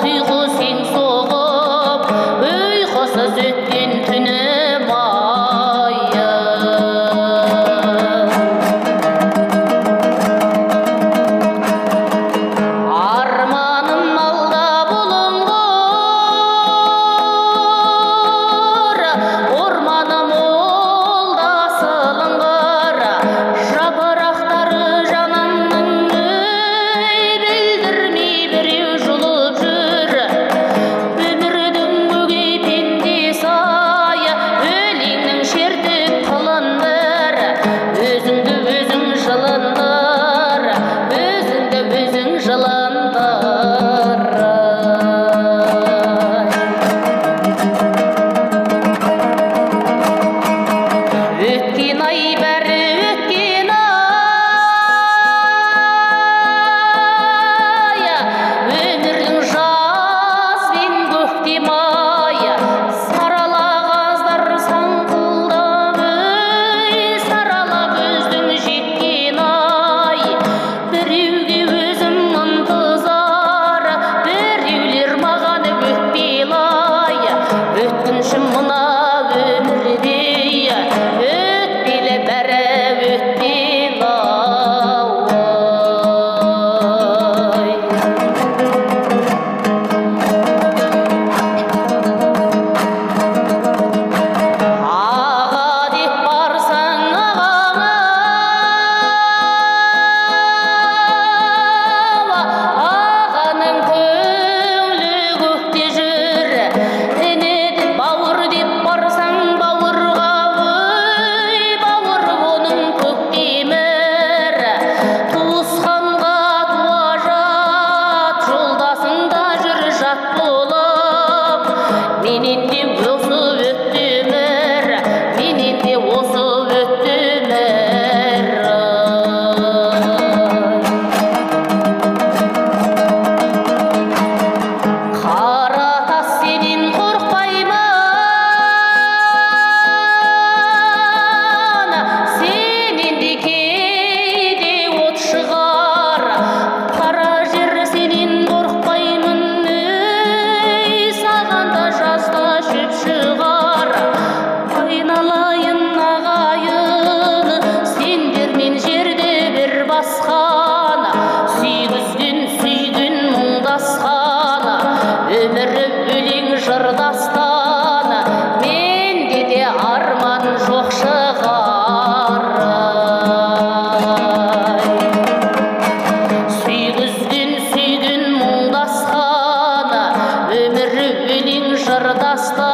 түйгү сен соғып, ұйқысыз өткен түнім айы. Арманым алда болыңғыр, орманым олда сылыңғыр, жапырақтары жанымның білдірмей біреу жұлып жүр. Өмірдің өгей пендесі ай, өлеңнің шертіп қылындар, өзіңді өзің жылындар, өзіңді өзің жылындар. Өткен ай бәрі өткен ай, өмірдің жаз бен көктем ай, сарала қаздар саңқылдап, сарала көздің жеткен ай. Біреуге өзім ынтызар, біреулер маған өкпелай, өткінші мына өмірде өтпелі бәрі өтпелі ай. Аға деп барсаң ағаңа, ағаның көңілі көкте жүр. Іні деп бауыр деп барсаң бауырға, бауыр оның көктемір. Туысқанға туа жат, жолдасыңда жүр жат болып. Менен де осы өтті өмір, менен де осы өтті өмір. Қара тас сенен қорықпаймын, сенен де кейде от шығар. Қара жер сенен қорықпаймын, саған да жазда шөп шығар. Айналайын ағайын, сендермен жерде бір басқан, сүйгізген сүйген мұңдасқан, өмірі өлең жырдастан, менде де арман жоқ шығар. Сүйгізген сүйген мұңдасқан, өмірі өлең жырдастан.